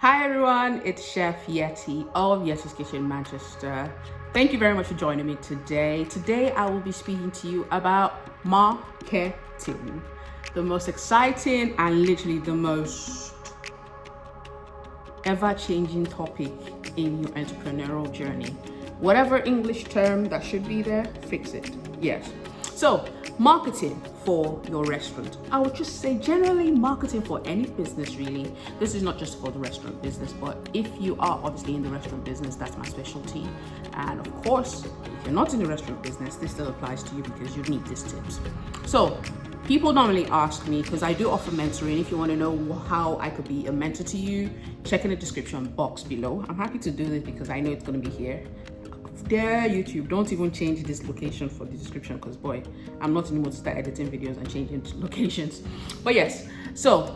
Hi everyone, it's Chef Yetti of Yettis Kitchen Manchester. Thank you very much for joining me today. Today I will be speaking to you about marketing, the most exciting and literally the most ever-changing topic in your entrepreneurial journey. Whatever English term that should be there, fix it. Yes. So, marketing for your restaurant. I would just say generally marketing for any business really. This is not just for the restaurant business, but if you are obviously in the restaurant business, that's my specialty. And of course, if you're not in the restaurant business, this still applies to you because you need these tips. So, people normally ask me, because I do offer mentoring, if you want to know how I could be a mentor to you, check in the description box below. I'm happy to do this because I know it's going to be here. There, YouTube, don't even change this location for the description because boy, I'm not anymore to start editing videos and changing locations. But yes, so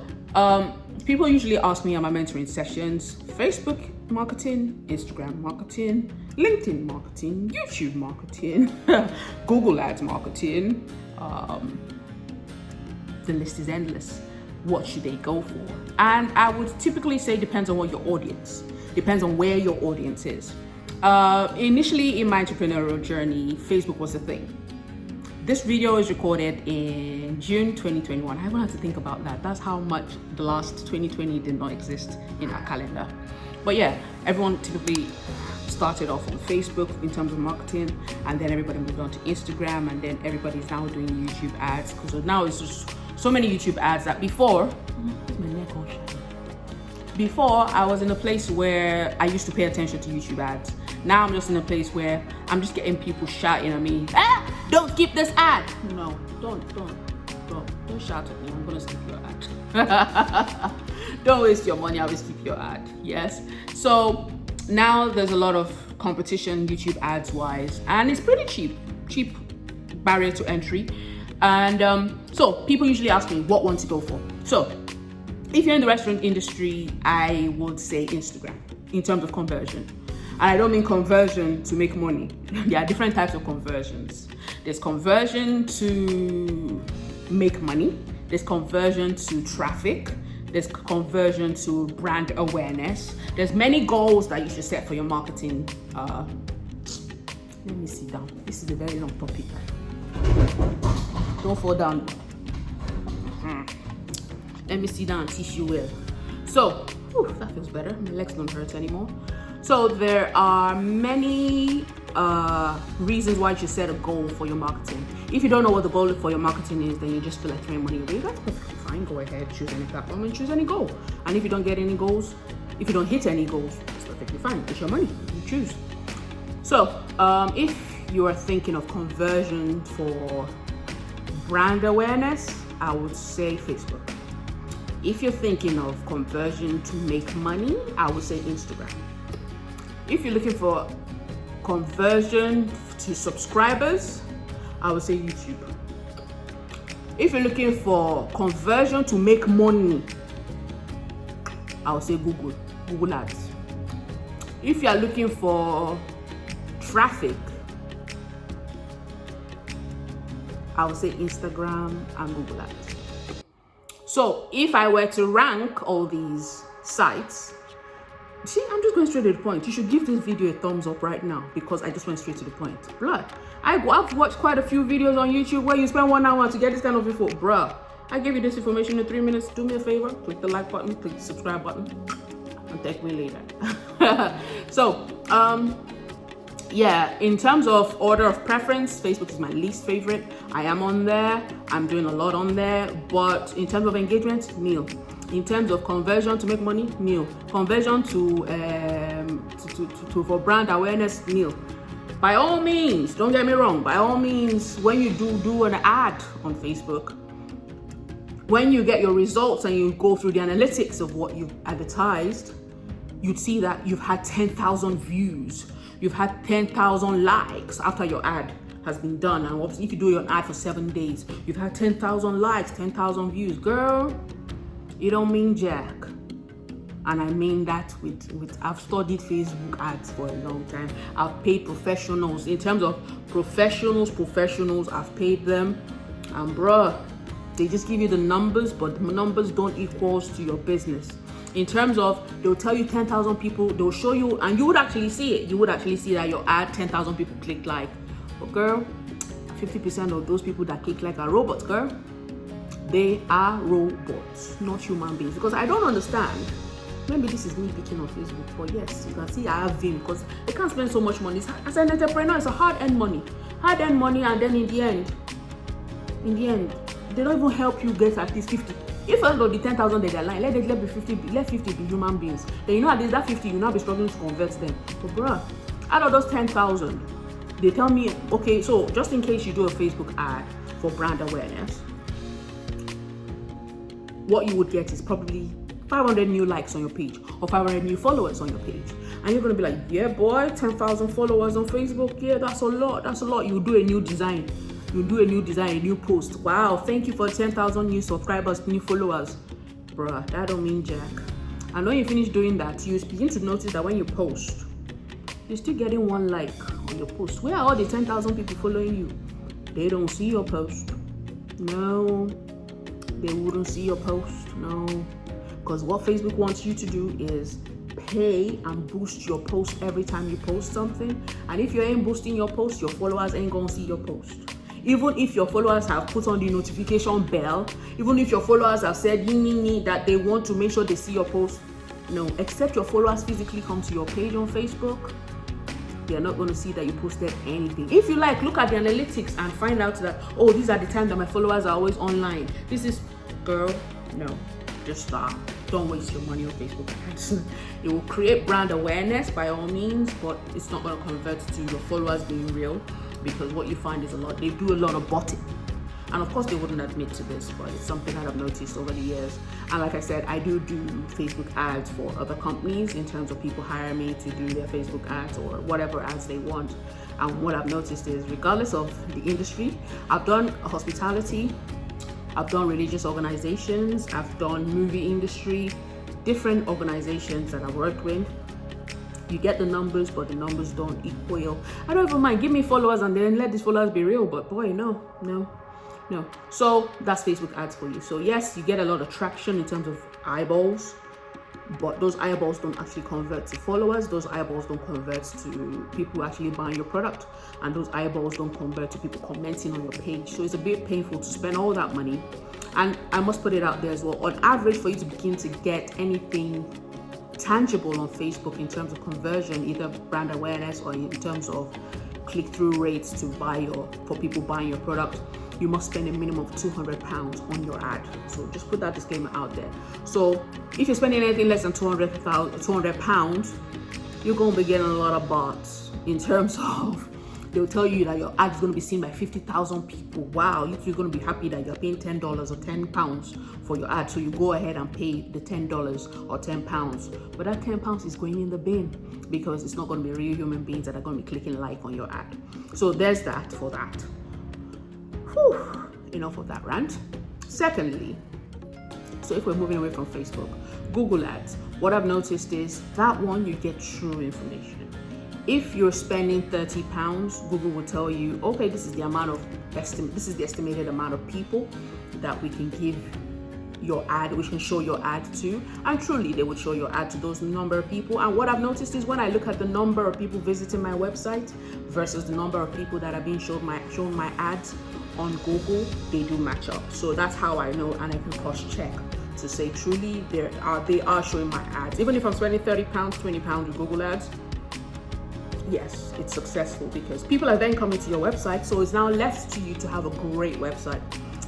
people usually ask me on my mentoring sessions: Facebook marketing, Instagram marketing, LinkedIn marketing, YouTube marketing, Google Ads marketing. The list is endless. What should they go for? And I would typically say depends on what your audience, depends on where your audience is. Initially in my entrepreneurial journey, Facebook was the thing. This video is recorded in June 2021. I even have to think about that. That's how much the last 2020 did not exist in our calendar. But yeah, everyone typically started off on Facebook in terms of marketing, and then everybody moved on to Instagram, and then everybody's now doing YouTube ads because now it's just so many YouTube ads that before I was in a place where I used to pay attention to YouTube ads. Now I'm just in a place where I'm just getting people shouting at me, don't skip this ad. No, don't shout at me. I'm gonna skip your ad. Don't waste your money, I will skip your ad. Yes. So now there's a lot of competition YouTube ads wise, and it's pretty cheap barrier to entry. And so people usually ask me what one to go for. So if you're in the restaurant industry, I would say Instagram in terms of conversion. And I don't mean conversion to make money. There are different types of conversions. There's conversion to make money. There's conversion to traffic. There's conversion to brand awareness. There's many goals that you should set for your marketing. Let me sit down. This is a very long topic. Don't fall down. Let me sit down and teach you well. So, that feels better. My legs don't hurt anymore. So there are many reasons why you should set a goal for your marketing. If you don't know what the goal for your marketing is, then you just feel like throwing money away. That's perfectly fine. Go ahead, choose any platform and choose any goal. And if you don't get any goals, if you don't hit any goals, it's perfectly fine. It's your money. You choose. So if you are thinking of conversion for brand awareness, I would say Facebook. If you're thinking of conversion to make money, I would say Instagram. If you're looking for conversion to subscribers, I would say YouTube. If you're looking for conversion to make money, I would say Google Ads. If you're looking for traffic, I would say Instagram and Google Ads. So if I were to rank all these sites, see, I'm just going straight to the point. You should give this video a thumbs up right now because I just went straight to the point. Bruh, I've watched quite a few videos on YouTube where you spend 1 hour to get this kind of info. Bruh, I gave you this information in 3 minutes. Do me a favor, click the like button, click the subscribe button, and thank me later. So, yeah, in terms of order of preference, Facebook is my least favorite. I am on there. I'm doing a lot on there. But in terms of engagement, nil. In terms of conversion to make money, nil. Conversion to for brand awareness, nil. By all means, don't get me wrong. By all means, when you do an ad on Facebook, when you get your results and you go through the analytics of what you've advertised, you'd see that you've had 10,000 views. You've had 10,000 likes after your ad has been done. And if you do your ad for 7 days, you've had 10,000 likes, 10,000 views. Girl, it don't mean jack. And I mean that with I've studied Facebook ads for a long time. I've paid professionals. In terms of professionals, I've paid them. And bruh, they just give you the numbers, but the numbers don't equals to your business. In terms of, they'll tell you 10,000 people, they'll show you, and you would actually see it. You would actually see that your ad, 10,000 people clicked like. But girl, 50% of those people that click like are robots, girl. They are robots, not human beings. Because I don't understand. Maybe this is me picking on Facebook, but yes, you can see I have Vim because they can't spend so much money. As an entrepreneur, it's a hard-earned money. Hard-earned money, and then in the end, they don't even help you get at least 50. If out of the 10,000 they are lying, let 50 be human beings. Then you know at least that 50, you now be struggling to convert them. So bruh, out of those 10,000, they tell me, okay, so just in case you do a Facebook ad for brand awareness, what you would get is probably 500 new likes on your page or 500 new followers on your page. And you're going to be like, yeah, boy, 10,000 followers on Facebook. Yeah, that's a lot. That's a lot. You do a new design. You do a new design, a new post. Wow, thank you for 10,000 new subscribers, new followers. Bruh, that don't mean jack. And when you finish doing that, you begin to notice that when you post, you're still getting 1 like on your post. Where are all the 10,000 people following you? They don't see your post. No, they wouldn't see your post. No, because what Facebook wants you to do is pay and boost your post every time you post something. And if you ain't boosting your post, your followers ain't gonna see your post. Even if your followers have put on the notification bell, even if your followers have said that they want to make sure they see your post, no, except your followers physically come to your page on Facebook, they're not going to see that you posted anything. If you like, look at the analytics and find out that, oh, these are the times that my followers are always online. This is, girl, no, just stop. Don't waste your money on Facebook ads. It will create brand awareness by all means, but it's not going to convert to your followers being real, because what you find is they do a lot of botting. And of course they wouldn't admit to this, but it's something that I've noticed over the years. And like I said, I do Facebook ads for other companies in terms of people hire me to do their Facebook ads or whatever ads they want. And what I've noticed is, regardless of the industry, I've done hospitality, I've done religious organizations, I've done movie industry, different organizations that I've worked with. You get the numbers, but the numbers don't equal. I don't even mind. Give me followers and then let these followers be real. But boy, no. So that's Facebook ads for you. So yes, you get a lot of traction in terms of eyeballs, but those eyeballs don't actually convert to followers. Those eyeballs don't convert to people actually buying your product. And those eyeballs don't convert to people commenting on your page. So it's a bit painful to spend all that money. And I must put it out there as well. On average, for you to begin to get anything tangible on Facebook in terms of conversion, either brand awareness or in terms of click-through rates for people buying your product, you must spend a minimum of £200 on your ad. So just put that disclaimer out there. So if you're spending anything less than £200, you're going to be getting a lot of bots in terms of, they'll tell you that your ad is going to be seen by 50,000 people. Wow, you're going to be happy that you're paying $10 or £10 for your ad. So you go ahead and pay the $10 or £10. But that £10 is going in the bin because it's not going to be real human beings that are going to be clicking like on your ad. So there's that for that. Whew, enough of that rant. Secondly, so if we're moving away from Facebook, Google Ads, what I've noticed is that one you get true information. If you're spending £30, Google will tell you, okay, this is the estimated amount of people that we can give your ad, we can show your ad to, and truly they would show your ad to those number of people. And what I've noticed is when I look at the number of people visiting my website versus the number of people that are being shown my ads on Google, they do match up. So that's how I know, and I can cross check to say truly they are showing my ads. Even if I'm spending £30, £20 with Google ads, yes, it's successful because people are then coming to your website. So it's now left to you to have a great website.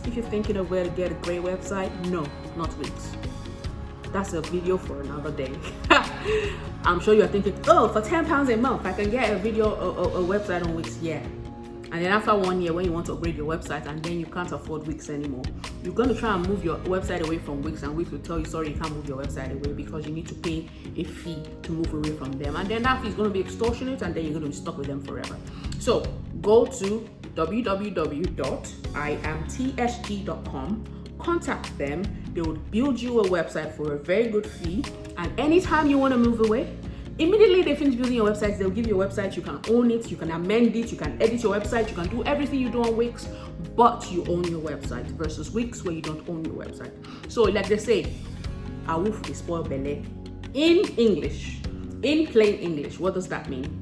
If you're thinking of where to get a great website, no, not Wix. That's a video for another day. I'm sure you're thinking, oh, for £10 a month, I can get a website on Wix. Yeah. And then after 1 year, when you want to upgrade your website and then you can't afford Wix anymore, you're going to try and move your website away from Wix, and Wix will tell you, sorry, you can't move your website away because you need to pay a fee to move away from them. And then that fee is going to be extortionate, and then you're going to be stuck with them forever. So go to www.imtsg.com, contact them. They will build you a website for a very good fee, and anytime you want to move away, immediately they finish building your website, they'll give you a website. You can own it, you can amend it, you can edit your website, you can do everything you do on Wix, but you own your website versus Wix where you don't own your website. So like they say, awoof is spoil belle. In English, in plain English, what does that mean?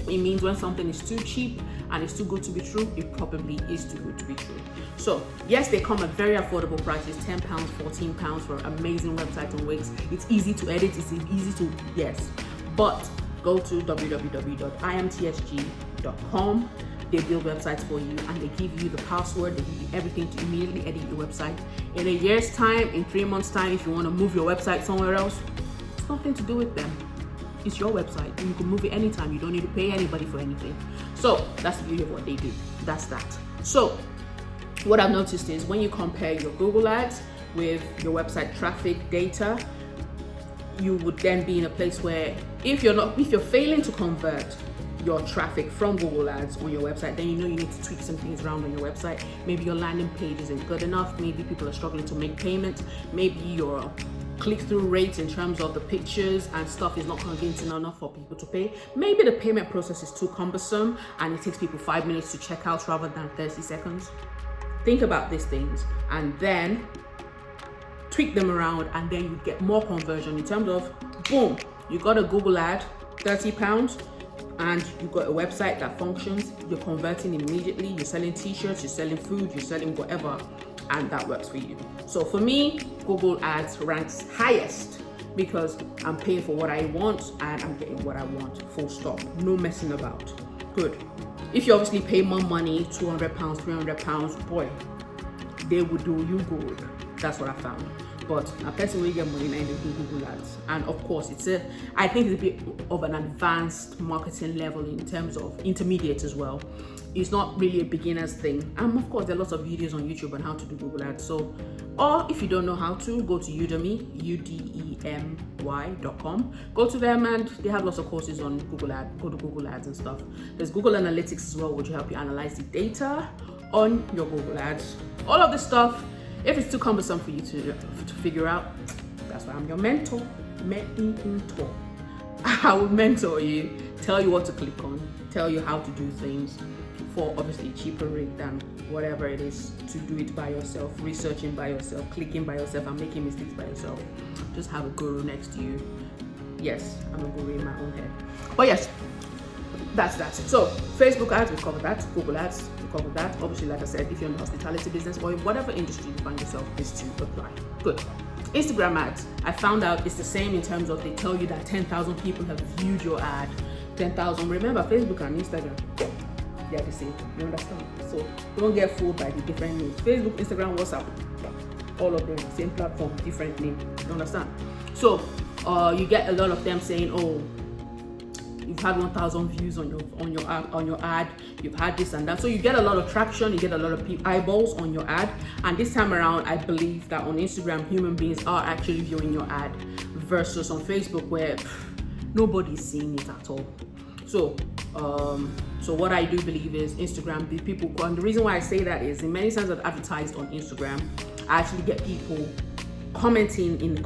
It means when something is too cheap and it's too good to be true, it probably is too good to be true. So yes, they come at very affordable prices, £10, £14 for amazing websites and Wix. It's easy to edit, it's easy to, yes. But go to www.imtsg.com. They build websites for you and they give you the password, they give you everything to immediately edit your website. In a year's time, in 3 months' time, if you want to move your website somewhere else, it's nothing to do with them. It's your website and you can move it anytime. You don't need to pay anybody for anything. So that's the beauty of what they do. That's that. So what I've noticed is when you compare your Google ads with your website traffic data, you would then be in a place where if you're failing to convert your traffic from Google ads on your website, then you know you need to tweak some things around on your website. Maybe your landing page isn't good enough. Maybe people are struggling to make payments. Maybe your click-through rates in terms of the pictures and stuff is not convincing enough for people to pay. Maybe the payment process is too cumbersome and it takes people 5 minutes to check out rather than 30 seconds. Think about these things and then tweak them around, and then you get more conversion in terms of, boom, you got a Google ad, £30, and you got a website that functions, you're converting immediately, you're selling t-shirts, you're selling food, you're selling whatever, and that works for you. So for me, Google ads ranks highest because I'm paying for what I want and I'm getting what I want, full stop, no messing about. Good. If you obviously pay more money, £200, £300, boy, they would do you good. That's what I found. But a person will get money and they do Google ads. And of course, I think it's a bit of an advanced marketing level in terms of intermediate as well. It's not really a beginner's thing. And of course, there are lots of videos on YouTube on how to do Google ads. So, or if you don't know how to, go to Udemy, udemy.com. Go to them and they have lots of courses on Google ads, go to Google ads and stuff. There's Google Analytics as well, which will help you analyze the data on your Google ads. All of this stuff. If it's too cumbersome for you to figure out, that's why I'm your mentor. I will mentor you, tell you what to click on, tell you how to do things for obviously cheaper rate than whatever it is to do it by yourself, researching by yourself, clicking by yourself, and making mistakes by yourself. Just have a guru next to you. Yes, I'm a guru in my own head. But yes, that's it. So Facebook ads, we covered that. Google ads, we covered that. Obviously, like I said, if you're in the hospitality business or in whatever industry you find yourself, is to apply. Good. Instagram ads, I found out it's the same in terms of they tell you that 10,000 people have viewed your ad. 10,000. Remember, Facebook and Instagram, they're the same. You understand? So don't get fooled by the different names. Facebook, Instagram, WhatsApp, all of them same platform, different name. You understand? So you get a lot of them saying, oh, you've had 1,000 views on your ad, you've had this and that. So you get a lot of traction, you get a lot of eyeballs on your ad. And this time around, I believe that on Instagram, human beings are actually viewing your ad versus on Facebook where nobody's seeing it at all. So what I do believe is Instagram, the people, and the reason why I say that is in many times I've advertised on Instagram, I actually get people commenting in the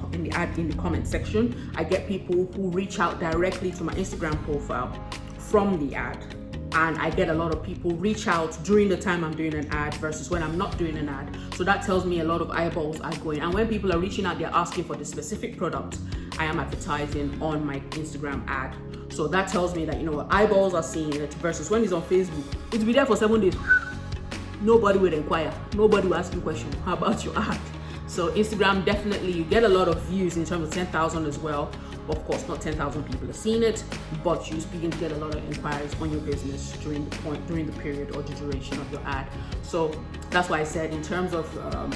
comment section. I get people who reach out directly to my Instagram profile from the ad, and I get a lot of people reach out during the time I'm doing an ad versus when I'm not doing an ad. So that tells me a lot of eyeballs are going, and when people are reaching out, they're asking for the specific product I am advertising on my Instagram ad. So that tells me that, you know, eyeballs are seeing it versus when it's on Facebook, it'll be there for 7 days. Nobody will inquire, nobody will ask you a question, how about your ad? So Instagram, definitely you get a lot of views in terms of 10,000 as well. Of course, not 10,000 people are seeing it, but you begin to get a lot of inquiries on your business during the period or the duration of your ad. So that's why I said in terms of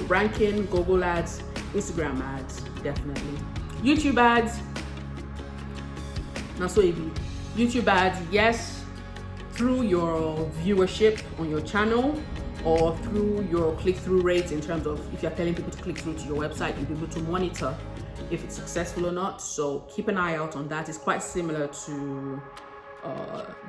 ranking, Google ads, Instagram ads, definitely. YouTube ads, not so easy. YouTube ads, yes, through your viewership on your channel, or through your click-through rates in terms of if you're telling people to click through to your website, you'll be able to monitor if it's successful or not. So keep an eye out on that. It's quite similar to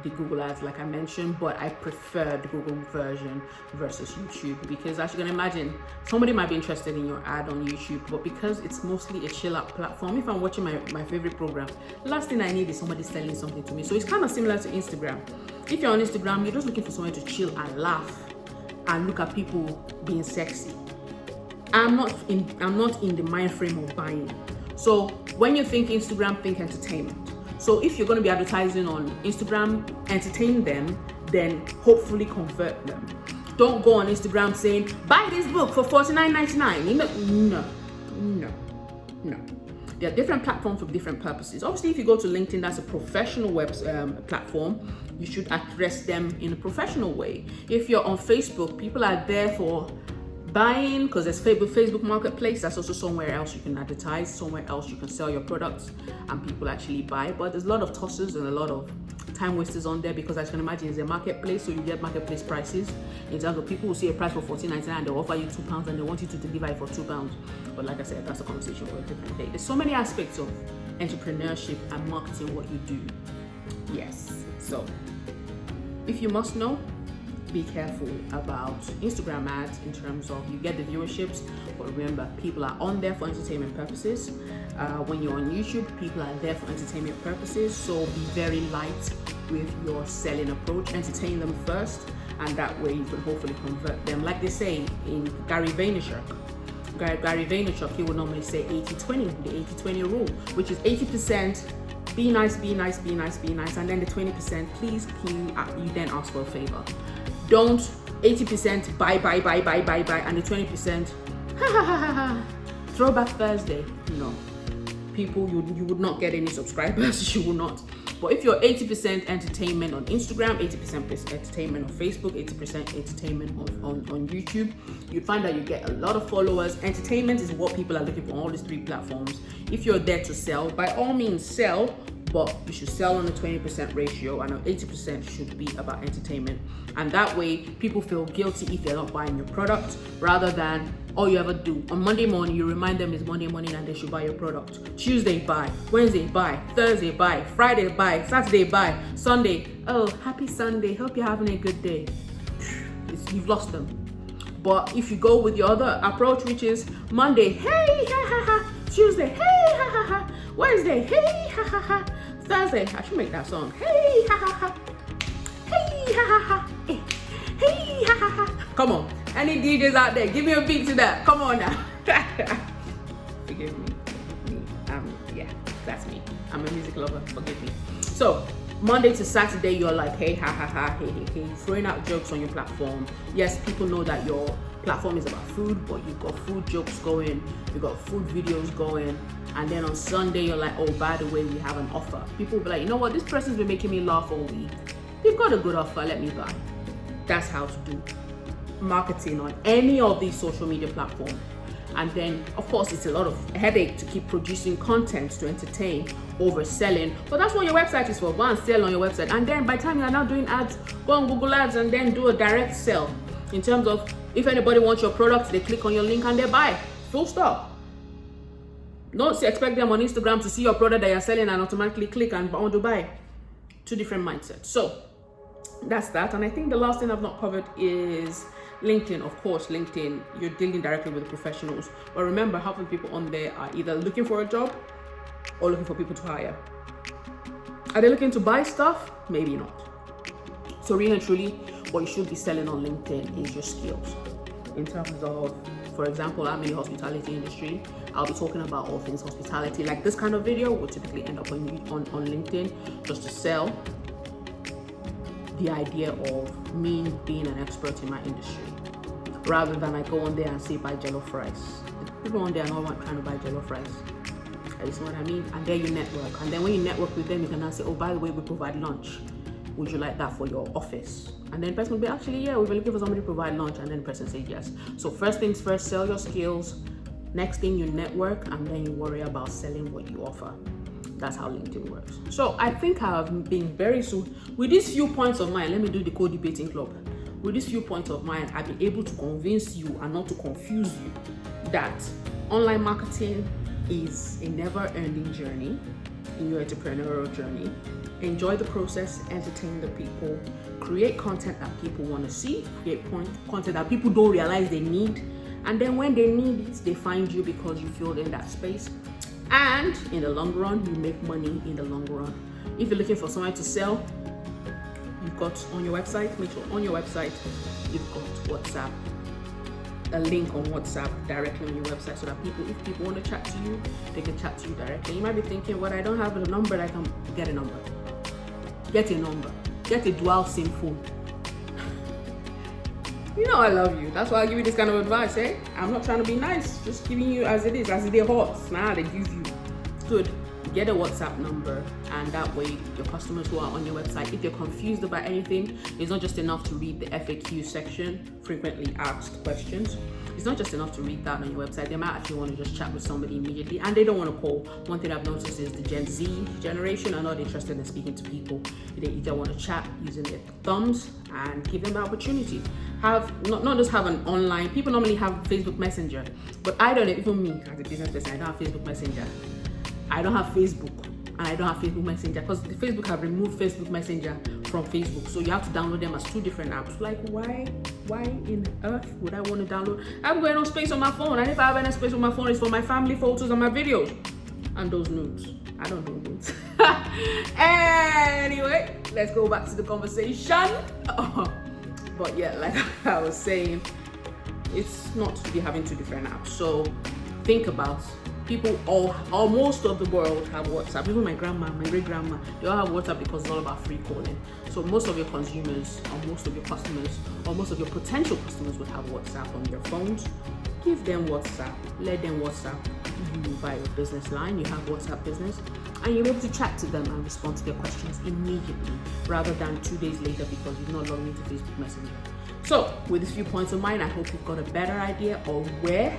the Google ads like I mentioned, but I prefer the Google version versus YouTube because as you can imagine, somebody might be interested in your ad on YouTube, but because it's mostly a chill out platform, if I'm watching my favorite program, the last thing I need is somebody selling something to me. So it's kind of similar to Instagram. If you're on Instagram, you're just looking for someone to chill and laugh and look at people being sexy. I'm not in the mind frame of buying. So when you think Instagram, think entertainment. So if you're going to be advertising on Instagram, entertain them, then hopefully convert them. Don't go on Instagram saying, buy this book for $49.99. No. There are different platforms for different purposes. Obviously, if you go to LinkedIn, that's a professional web platform. You should address them in a professional way. If you're on Facebook, people are there for buying, because there's Facebook Marketplace. That's also somewhere else you can advertise, somewhere else you can sell your products and people actually buy. But there's a lot of tossers and a lot of time wasters on there, because as you can imagine, it's a marketplace, so you get marketplace prices. In terms of people who see a price for $14.99 and they'll offer you £2 and they want you to deliver it for £2. But like I said, that's a conversation for a different day. There's so many aspects of entrepreneurship and marketing, what you do. Yes. So if you must know, be careful about Instagram ads in terms of you get the viewerships, but remember, people are on there for entertainment purposes. When you're on YouTube, people are there for entertainment purposes, so be very light with your selling approach. Entertain them first, and that way you can hopefully convert them. Like they say in Gary Vaynerchuk, he would normally say 80-20, the 80-20 rule, which is 80% be nice, and then the 20%, please, you then ask for a favor. Don't 80% buy, and the 20% throwback Thursday. No, people, you would not get any subscribers. You will not. But if you're 80% entertainment on Instagram, 80% entertainment on Facebook, 80% entertainment on YouTube, you'd find that you get a lot of followers. Entertainment is what people are looking for on all these three platforms. If you're there to sell, by all means sell, but you should sell on a 20% ratio, and 80% should be about entertainment. And that way, people feel guilty if they're not buying your product, rather than all you ever do. On Monday morning, you remind them it's Monday morning and they should buy your product. Tuesday, buy. Wednesday, buy. Thursday, buy. Friday, buy. Saturday, buy. Sunday, oh, happy Sunday. Hope you're having a good day. You've lost them. But if you go with your other approach, which is Monday, hey, ha, ha, ha. Tuesday, hey, ha, ha, ha. Wednesday, hey, ha, ha, ha. Thursday, I should make that song. Hey, ha, ha, ha. Hey, ha, ha, ha. Hey, ha, ha, ha. Come on. Any DJs out there, give me a beat to that. Come on now. Forgive me. Yeah, that's me. I'm a music lover. Forgive me. So, Monday to Saturday, you're like, hey, ha, ha, ha, hey, hey, hey, throwing out jokes on your platform. Yes, people know that your platform is about food, but you've got food jokes going, you've got food videos going, and then on Sunday, you're like, oh, by the way, we have an offer. People will be like, you know what, this person's been making me laugh all week. They've got a good offer, let me buy. That's how to do marketing on any of these social media platforms. And then, of course, it's a lot of headache to keep producing content to entertain, overselling. But that's what your website is for. Go and sell on your website. And then by the time you're now doing ads, go on Google Ads and then do a direct sell. In terms of, if anybody wants your product, they click on your link and they buy. Full stop. Don't expect them on Instagram to see your product that you're selling and automatically click and want to buy. Two different mindsets. So that's that. And I think the last thing I've not covered is LinkedIn. Of course, LinkedIn, you're dealing directly with the professionals. But remember, half of the people on there are either looking for a job or looking for people to hire. Are they looking to buy stuff? Maybe not. So really and truly, what you should be selling on LinkedIn is your skills. In terms of, for example, I'm in the hospitality industry. I'll be talking about all things hospitality. Like this kind of video will typically end up on LinkedIn just to sell the idea of me being an expert in my industry, rather than I go on there and say buy jollof rice. People on there are not trying to buy jollof rice. You see what I mean? And then you network, and then when you network with them, you can now say, oh, by the way, we provide lunch. Would you like that for your office? And then the person will be, actually, yeah, we've been looking for somebody to provide lunch. And then the person says yes. So first things first, sell your skills. Next thing, you network, and then you worry about selling what you offer. That's how LinkedIn works. So I think I've been very soon with these few points of mine. Let me do the co-debating club. With these few points of mine, I've been able to convince you and not to confuse you that online marketing is a never-ending journey in your entrepreneurial journey. Enjoy the process, entertain the people, create content that people want to see, create content that people don't realize they need, and then when they need it, they find you because you filled in that space. And in the long run, you make money in the long run. If you're looking for somewhere to sell, you've got on your website, make sure on your website, you've got WhatsApp. a link on WhatsApp directly on your website so that if people want to chat to you, they can chat to you directly. You might be thinking, well, I don't have a number, I can get a number. Get a number. Get a dual SIM phone. You know I love you. That's why I give you this kind of advice, eh? I'm not trying to be nice, just giving you as it is, as it is hot. Nah, they give you. Good. Get a WhatsApp number, and that way your customers who are on your website, if they're confused about anything, it's not just enough to read the FAQ section, frequently asked questions. It's not just enough to read that on your website. They might actually want to just chat with somebody immediately, and they don't want to call. One thing I've noticed is the Gen Z generation are not interested in speaking to people. They either want to chat using their thumbs and give them the opportunity. Not just have an online, people normally have Facebook Messenger, but I don't, even me as a business person, I don't have Facebook Messenger. I don't have Facebook, and I don't have Facebook Messenger because Facebook have removed Facebook Messenger from Facebook. So you have to download them as two different apps. Like, why in earth would I want to download? I'm going on space on my phone, and if I have any space on my phone, it's for my family photos and my videos and those nudes. I don't do nudes. Anyway, let's go back to the conversation. But yeah, like I was saying, it's not to be having two different apps. So think about people, all most of the world have WhatsApp. Even my grandma, my great grandma, they all have WhatsApp because it's all about free calling. So most of your consumers, or most of your customers, or most of your potential customers would have WhatsApp on their phones. Give them WhatsApp. Let them WhatsApp you via your business line. You have WhatsApp Business, and you're able to chat to them and respond to their questions immediately, rather than 2 days later because you've not logged into Facebook Messenger. So with these few points of mine, I hope you've got a better idea of where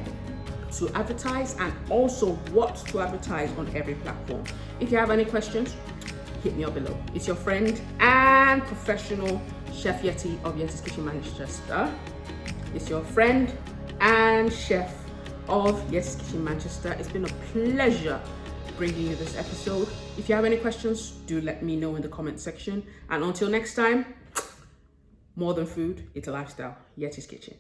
to advertise and also what to advertise on every platform. If you have any questions, hit me up below. It's your friend and professional Chef Yetti of Yettis Kitchen Manchester. It's your friend and chef of Yettis Kitchen Manchester. It's been a pleasure bringing you this episode. If you have any questions, do let me know in the comment section. And until next time, more than food, it's a lifestyle. Yettis Kitchen.